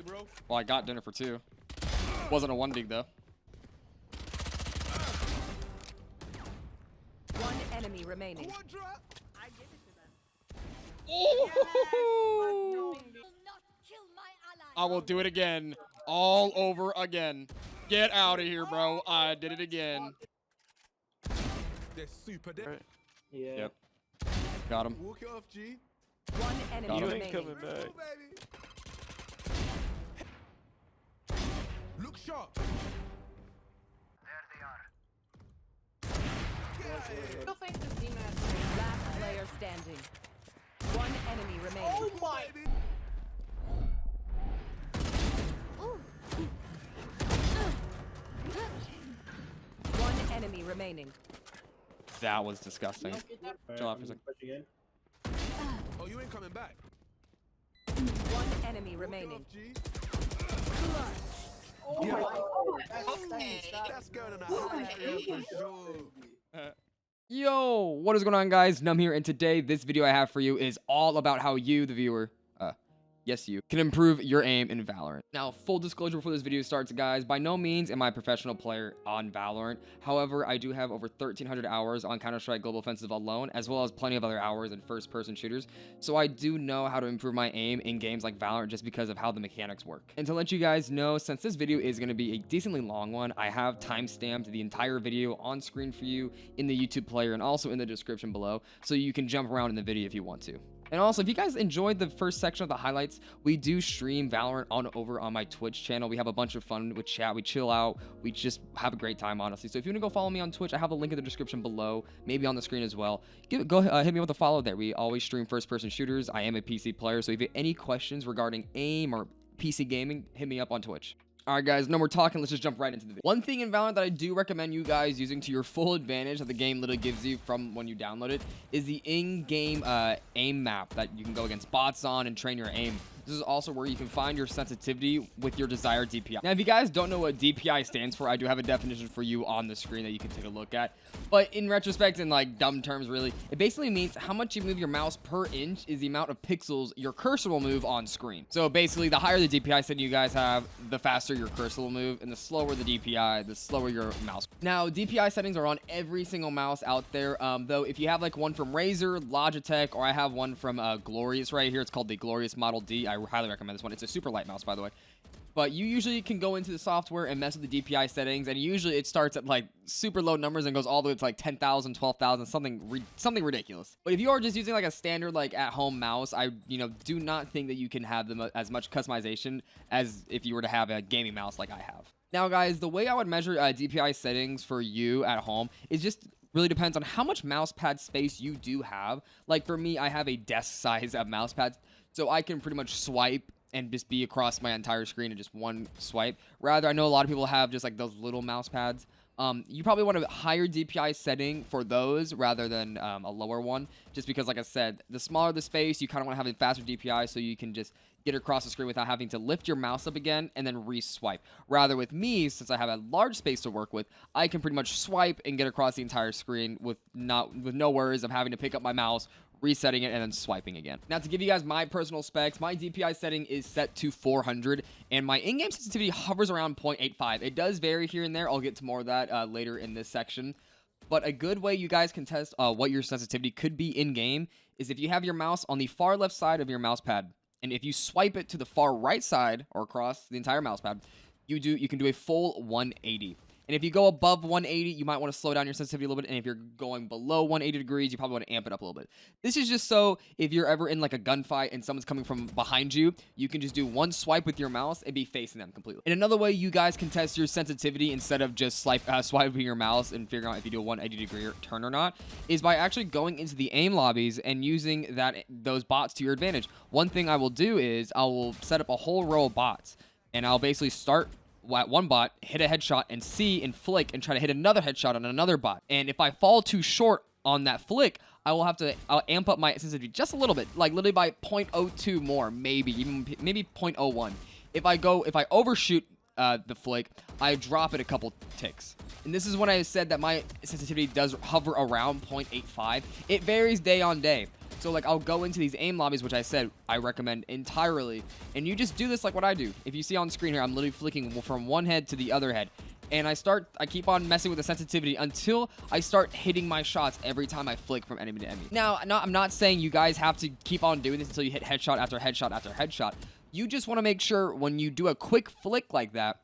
bro. Well, I got dinner for 2. Wasn't a 1 dig though. One enemy remaining. Quadra. I give it to them. Oh! I will do it again. All over again. Get out of here, bro. I did it again. They're super dead. Yeah. Yep. Got him. Walk it off, G. One enemy Got him. You ain't remaining. coming back. Go, baby. Look sharp. Go face this team at Last player standing. One enemy remaining. Oh my. One enemy remaining. That was disgusting. Chill out for a second. Again. Oh, you ain't coming back. One enemy Walk it remaining. off, G. Oh my God. That's going on a high for sure. Yo, what is going on, guys? Numb here, and today this video I have for you is all about how you, the viewer, yes you, can improve your aim in Valorant. Now, full disclosure before this video starts, guys, by no means am I a professional player on Valorant. However, I do have over 1,300 hours on Counter-Strike Global Offensive alone, as well as plenty of other hours in first-person shooters, so I do know how to improve my aim in games like Valorant just because of how the mechanics work. And to let you guys know, since this video is going to be a decently long one, I have timestamped the entire video on screen for you in the YouTube player and also in the description below, so you can jump around in the video if you want to. And also, if you guys enjoyed the first section of the highlights, we do stream Valorant over on my Twitch channel. We have a bunch of fun with chat. We chill out. We just have a great time, honestly. So if you want to go follow me on Twitch, I have a link in the description below, maybe on the screen as well. Hit me with a follow there. We always stream first-person shooters. I am a PC player, so if you have any questions regarding aim or PC gaming, hit me up on Twitch. Alright guys, no more talking, let's just jump right into the video. One thing in Valorant that I do recommend you guys using to your full advantage that the game literally gives you from when you download it is the in-game aim map that you can go against bots on and train your aim. This is also where you can find your sensitivity with your desired DPI. Now, if you guys don't know what DPI stands for, I do have a definition for you on the screen that you can take a look at. But in retrospect, in like dumb terms really, it basically means how much you move your mouse per inch is the amount of pixels your cursor will move on screen. So basically, the higher the DPI setting you guys have, the faster your cursor will move, and the slower the DPI, the slower your mouse. Now, DPI settings are on every single mouse out there, though if you have like one from Razer, Logitech, or I have one from Glorious right here, it's called the Glorious Model D. I highly recommend this one. It's a super light mouse, by the way. But you usually can go into the software and mess with the DPI settings, and usually it starts at like super low numbers and goes all the way to like 10,000, 12,000, something ridiculous. But if you are just using like a standard like at-home mouse, I do not think that you can have as much customization as if you were to have a gaming mouse like I have. Now, guys, the way I would measure DPI settings for you at home is just really depends on how much mouse pad space you do have. Like for me, I have a desk size of mouse pads, so I can pretty much swipe and just be across my entire screen in just one swipe. Rather, I know a lot of people have just like those little mouse pads. You probably want a higher DPI setting for those rather than a lower one, just because, like I said, the smaller the space, you kind of want to have a faster DPI so you can just get across the screen without having to lift your mouse up again and then re-swipe. Rather with me, since I have a large space to work with, I can pretty much swipe and get across the entire screen with no worries of having to pick up my mouse, resetting it, and then swiping again. Now, to give you guys my personal specs, my DPI setting is set to 400, and my in-game sensitivity hovers around 0.85. It does vary here and there. I'll get to more of that later in this section. But a good way you guys can test what your sensitivity could be in-game is if you have your mouse on the far left side of your mouse pad, and if you swipe it to the far right side or across the entire mouse pad, you can do a full 180. And if you go above 180, you might want to slow down your sensitivity a little bit. And if you're going below 180 degrees, you probably want to amp it up a little bit. This is just so if you're ever in like a gunfight and someone's coming from behind you, you can just do one swipe with your mouse and be facing them completely. And another way you guys can test your sensitivity instead of just swiping your mouse and figuring out if you do a 180 degree turn or not is by actually going into the aim lobbies and using those bots to your advantage. One thing I will do is I will set up a whole row of bots, and I'll basically start one bot, hit a headshot, and see and flick and try to hit another headshot on another bot. And if I fall too short on that flick, I'll amp up my sensitivity just a little bit, like literally by 0.02 more, maybe 0.01. If I overshoot the flick, I drop it a couple ticks. And this is when I said that my sensitivity does hover around 0.85. It varies day on day. So like I'll go into these aim lobbies, which I said I recommend entirely, and you just do this like what I do. If you see on screen here, I'm literally flicking from one head to the other head, and I keep on messing with the sensitivity until I start hitting my shots every time I flick from enemy to enemy. Now, I'm not saying you guys have to keep on doing this until you hit headshot after headshot after headshot. You just want to make sure when you do a quick flick like that,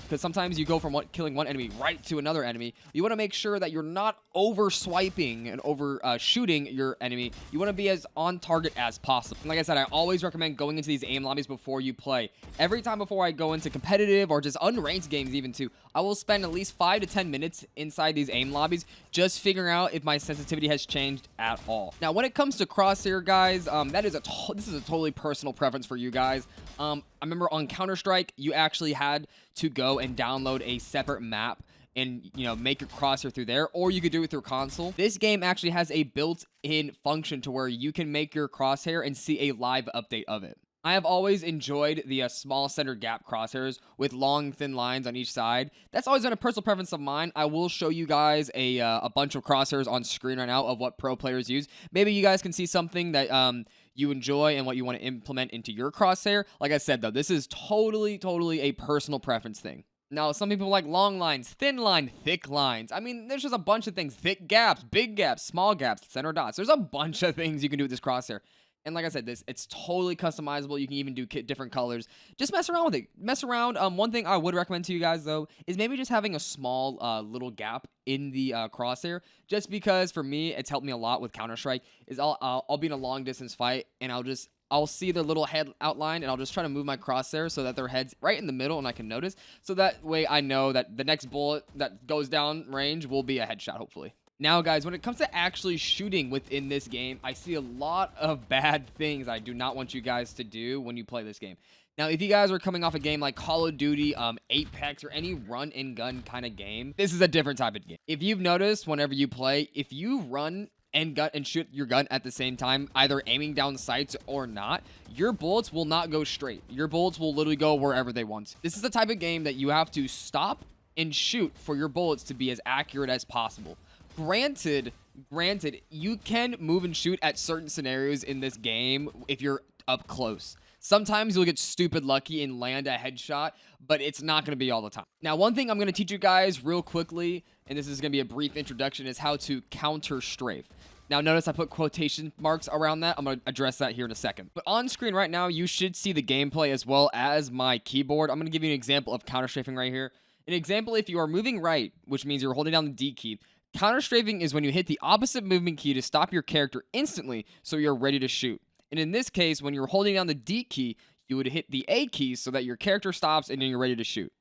because sometimes you go from killing one enemy right to another enemy, you want to make sure that you're not over swiping and over shooting your enemy. You want to be as on target as possible. And like I said, I always recommend going into these aim lobbies before you play. Every time before I go into competitive or just unranked games even too, I will spend at least 5 to 10 minutes inside these aim lobbies just figuring out if my sensitivity has changed at all. Now, when it comes to Crosshair, guys, this is a totally personal preference for you guys. I remember on Counter-Strike, you actually had to go and download a separate map and, you know, make your crosshair through there, or you could do it through console. This game actually has a built-in function to where you can make your crosshair and see a live update of it. I have always enjoyed the small center gap crosshairs with long, thin lines on each side. That's always been a personal preference of mine. I will show you guys a bunch of crosshairs on screen right now of what pro players use. Maybe you guys can see something that you enjoy and what you want to implement into your crosshair. Like I said, though, this is totally a personal preference thing. Now, some people like long lines, thin line, thick lines. I mean, there's just a bunch of things. Thick gaps, big gaps, small gaps, center dots. There's a bunch of things you can do with this crosshair. And like I said, it's totally customizable. You can even do different colors. Just mess around with it. Mess around. One thing I would recommend to you guys, though, is maybe just having a small little gap in the crosshair. Just because, for me, it's helped me a lot with Counter-Strike. Is I'll be in a long-distance fight, and I'll see their little head outline, and I'll just try to move my crosshair so that their head's right in the middle, and I can notice. So that way I know that the next bullet that goes down range will be a headshot, hopefully. Now, guys, when it comes to actually shooting within this game, I see a lot of bad things I do not want you guys to do when you play this game. Now, if you guys are coming off a game like Call of Duty, Apex, or any run-and-gun kind of game, this is a different type of game. If you've noticed, whenever you play, if you run and shoot your gun at the same time, either aiming down sights or not, your bullets will not go straight. Your bullets will literally go wherever they want to. This is the type of game that you have to stop and shoot for your bullets to be as accurate as possible. Granted, you can move and shoot at certain scenarios in this game if you're up close. Sometimes you'll get stupid lucky and land a headshot, but it's not going to be all the time. Now, one thing I'm going to teach you guys real quickly, and this is going to be a brief introduction, is how to counter strafe. Now, notice I put quotation marks around that. I'm going to address that here in a second. But on screen right now, you should see the gameplay as well as my keyboard. I'm going to give you an example of counter strafing right here. An example, if you are moving right, which means you're holding down the D key, counter strafing is when you hit the opposite movement key to stop your character instantly so you're ready to shoot. And in this case, when you're holding down the D key, you would hit the A key so that your character stops and then you're ready to shoot.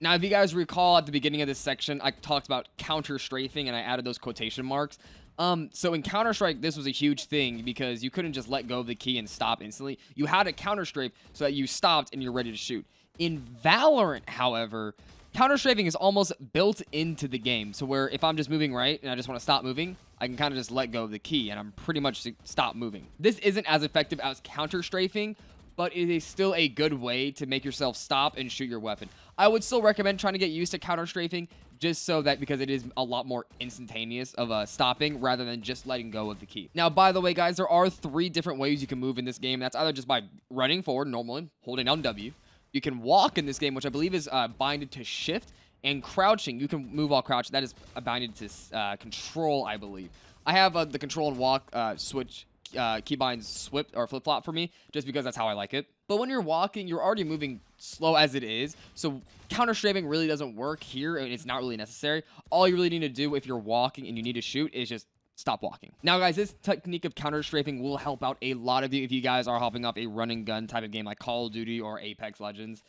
Now, if you guys recall at the beginning of this section, I talked about counter strafing and I added those quotation marks. So in Counter-Strike, this was a huge thing because you couldn't just let go of the key and stop instantly. You had to counter strafe so that you stopped and you're ready to shoot. In Valorant, however, counter strafing is almost built into the game. So where if I'm just moving right and I just want to stop moving, I can kind of just let go of the key and I'm pretty much stop moving. This isn't as effective as counter strafing, but it is still a good way to make yourself stop and shoot your weapon. I would still recommend trying to get used to counter strafing just so that because it is a lot more instantaneous of stopping rather than just letting go of the key. Now, by the way, guys, there are 3 different ways you can move in this game. That's either just by running forward normally, holding down W. You can walk in this game, which I believe is binded to shift, and crouching. You can move while crouched. That is binded to control, I believe. I have the control and walk switch keybinds flip-flop for me, just because that's how I like it. But when you're walking, you're already moving slow as it is, so counter strafing really doesn't work here, and it's not really necessary. All you really need to do if you're walking and you need to shoot is just stop walking. Now, guys, this technique of counter strafing will help out a lot of you if you guys are hopping off a run and gun type of game like Call of Duty or Apex Legends.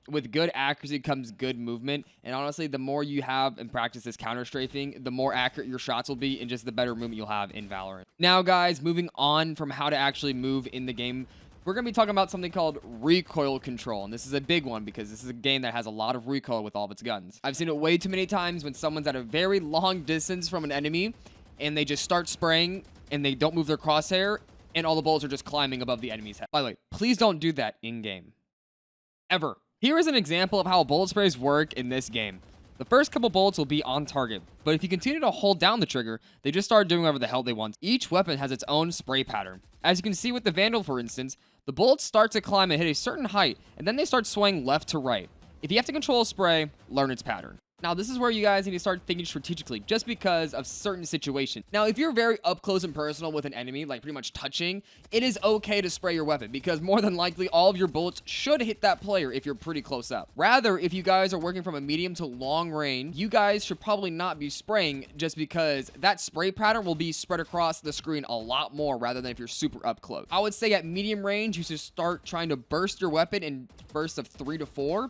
With good accuracy comes good movement, and honestly, the more you have and practice this counter strafing, the more accurate your shots will be and just the better movement you'll have in Valorant. Now, guys, moving on from how to actually move in the game, we're going to be talking about something called Recoil Control, and this is a big one because this is a game that has a lot of recoil with all of its guns. I've seen it way too many times when someone's at a very long distance from an enemy, and they just start spraying, and they don't move their crosshair, and all the bullets are just climbing above the enemy's head. By the way, please don't do that in-game. Ever. Here is an example of how bullet sprays work in this game. The first couple bullets will be on target, but if you continue to hold down the trigger, they just start doing whatever the hell they want. Each weapon has its own spray pattern. As you can see with the Vandal, for instance, the bullets start to climb and hit a certain height, and then they start swaying left to right. If you have to control a spray, learn its pattern. Now, this is where you guys need to start thinking strategically, just because of certain situations. Now, if you're very up close and personal with an enemy, like pretty much touching, it is okay to spray your weapon, because more than likely, all of your bullets should hit that player if you're pretty close up. Rather, if you guys are working from a medium to long range, you guys should probably not be spraying, just because that spray pattern will be spread across the screen a lot more, rather than if you're super up close. I would say at medium range, you should start trying to burst your weapon in bursts of 3 to 4.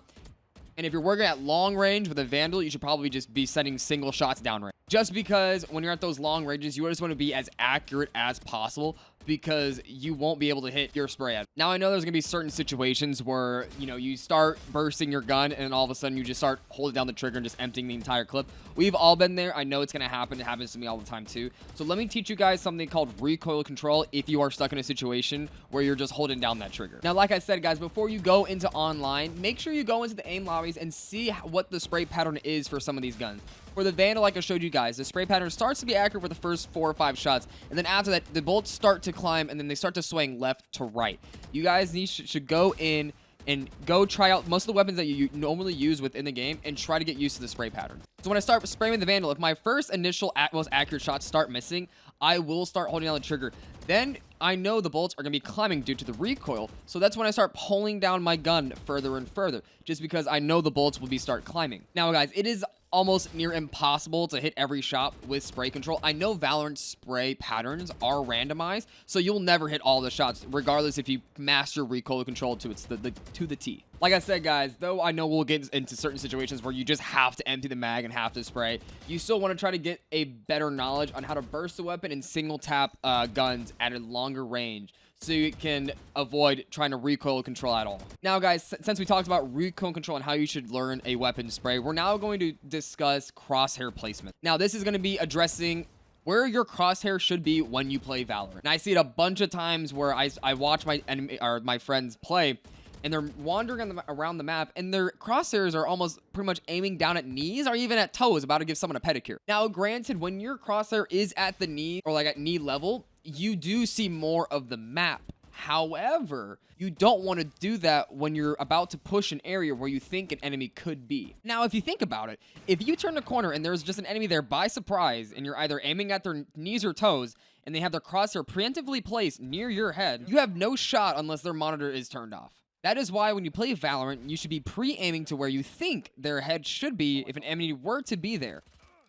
And if you're working at long range with a Vandal, you should probably just be sending single shots downrange. Just because when you're at those long ranges, you just want to be as accurate as possible, because you won't be able to hit your spray at. Now, I know there's going to be certain situations where, you know, you start bursting your gun and then all of a sudden you just start holding down the trigger and just emptying the entire clip. We've all been there. I know it's going to happen. It happens to me all the time too. So let me teach you guys something called Recoil Control if you are stuck in a situation where you're just holding down that trigger. Now, like I said, guys, before you go into online, make sure you go into the aim lobbies and see what the spray pattern is for some of these guns. For the Vandal, like I showed you guys, the spray pattern starts to be accurate for the first 4 or 5 shots, and then after that, the bullets start to climb, and then they start to swing left to right. You guys should go in and go try out most of the weapons that you normally use within the game and try to get used to the spray pattern. So when I start spraying the Vandal, if my first initial most accurate shots start missing, I will start holding down the trigger. Then I know the bullets are going to be climbing due to the recoil, so that's when I start pulling down my gun further and further, just because I know the bullets will start climbing. Now, guys, it is almost near impossible to hit every shot with spray control. I know Valorant spray patterns are randomized, so you'll never hit all the shots, regardless if you master recoil control to the T. Like I said, guys, though I know we'll get into certain situations where you just have to empty the mag and have to spray, you still want to try to get a better knowledge on how to burst the weapon and single tap guns at a longer range, so you can avoid trying to recoil control at all. Now, guys, since we talked about recoil control and how you should learn a weapon spray, we're now going to discuss crosshair placement. Now, this is going to be addressing where your crosshair should be when you play Valorant. And I see it a bunch of times where I watch my enemy or my friends play, and they're wandering around the map, and their crosshairs are almost pretty much aiming down at knees or even at toes, about to give someone a pedicure. Now, granted, when your crosshair is at the knee or like at knee level, you do see more of the map. However, you don't want to do that when you're about to push an area where you think an enemy could be. Now, if you think about it, if you turn a corner and there's just an enemy there by surprise, and you're either aiming at their knees or toes, and they have their crosshair preemptively placed near your head, you have no shot unless their monitor is turned off. That is why when you play Valorant, you should be pre-aiming to where you think their head should be if an enemy were to be there.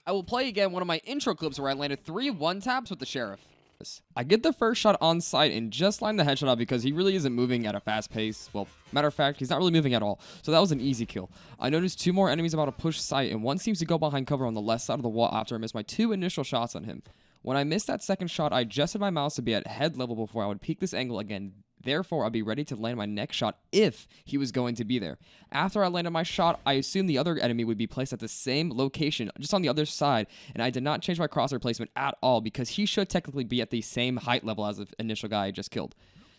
I will play again one of my intro clips where I landed 3 one-taps with the Sheriff. I get the first shot on sight and just line the headshot out because he really isn't moving at a fast pace. Well, matter of fact, he's not really moving at all. So that was an easy kill. I noticed 2 more enemies about to push sight, and one seems to go behind cover on the left side of the wall after I missed my 2 initial shots on him. When I missed that second shot, I adjusted my mouse to be at head level before I would peek this angle again. Therefore, I'd be ready to land my next shot if he was going to be there. After I landed my shot, I assumed the other enemy would be placed at the same location, just on the other side, and I did not change my crosshair placement at all because he should technically be at the same height level as the initial guy I just killed.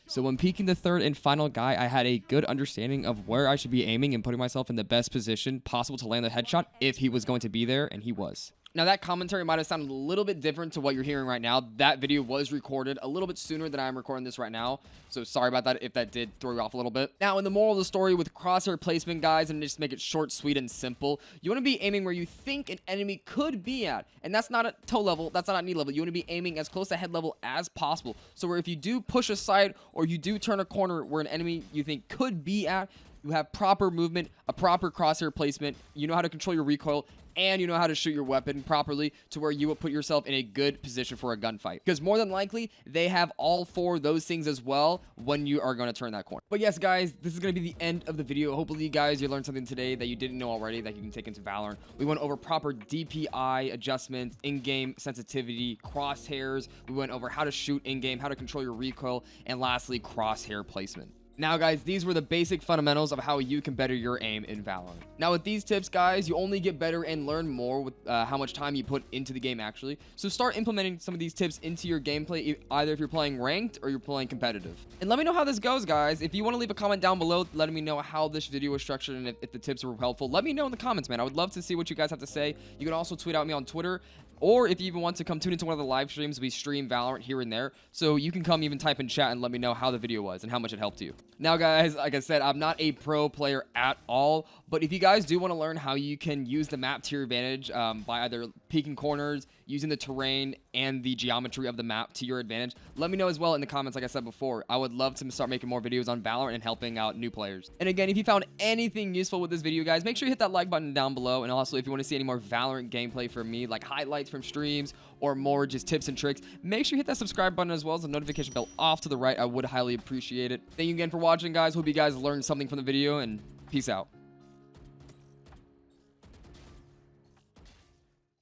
So when peeking the third and final guy, I had a good understanding of where I should be aiming and putting myself in the best position possible to land the headshot if he was going to be there, and he was. Now, that commentary might have sounded a little bit different to what you're hearing right now. That video was recorded a little bit sooner than I'm recording this right now, so sorry about that if that did throw you off a little bit. Now, in the moral of the story with crosshair placement, guys, and just make it short, sweet, and simple, you want to be aiming where you think an enemy could be at, and that's not at toe level, that's not at knee level. You want to be aiming as close to head level as possible, so where if you do push aside or you do turn a corner where an enemy you think could be at, you have proper movement, a proper crosshair placement, you know how to control your recoil, and you know how to shoot your weapon properly to where you will put yourself in a good position for a gunfight. Because more than likely, they have all 4 of those things as well when you are going to turn that corner. But yes, guys, this is going to be the end of the video. Hopefully, you learned something today that you didn't know already that you can take into Valorant. We went over proper DPI adjustments, in-game sensitivity, crosshairs. We went over how to shoot in-game, how to control your recoil, and lastly, crosshair placement. Now guys, these were the basic fundamentals of how you can better your aim in Valorant. Now with these tips guys, you only get better and learn more with how much time you put into the game actually. So start implementing some of these tips into your gameplay, either if you're playing ranked or you're playing competitive. And let me know how this goes guys. If you want to leave a comment down below letting me know how this video was structured and if the tips were helpful, let me know in the comments, man. I would love to see what you guys have to say. You can also tweet at me on Twitter, or if you even want to come tune into one of the live streams, we stream Valorant here and there. So you can come even type in chat and let me know how the video was and how much it helped you. Now guys, like I said, I'm not a pro player at all, but if you guys do want to learn how you can use the map to your advantage by either peeking corners, using the terrain and the geometry of the map to your advantage, let me know as well in the comments. Like I said before, I would love to start making more videos on Valorant and helping out new players. And again, if you found anything useful with this video guys, make sure you hit that like button down below. And also if you want to see any more Valorant gameplay from me, like highlights from streams or more just tips and tricks, make sure you hit that subscribe button as well as the notification bell off to the right. I would highly appreciate it. Thank you again for watching guys. Hope you guys learned something from the video, and peace out.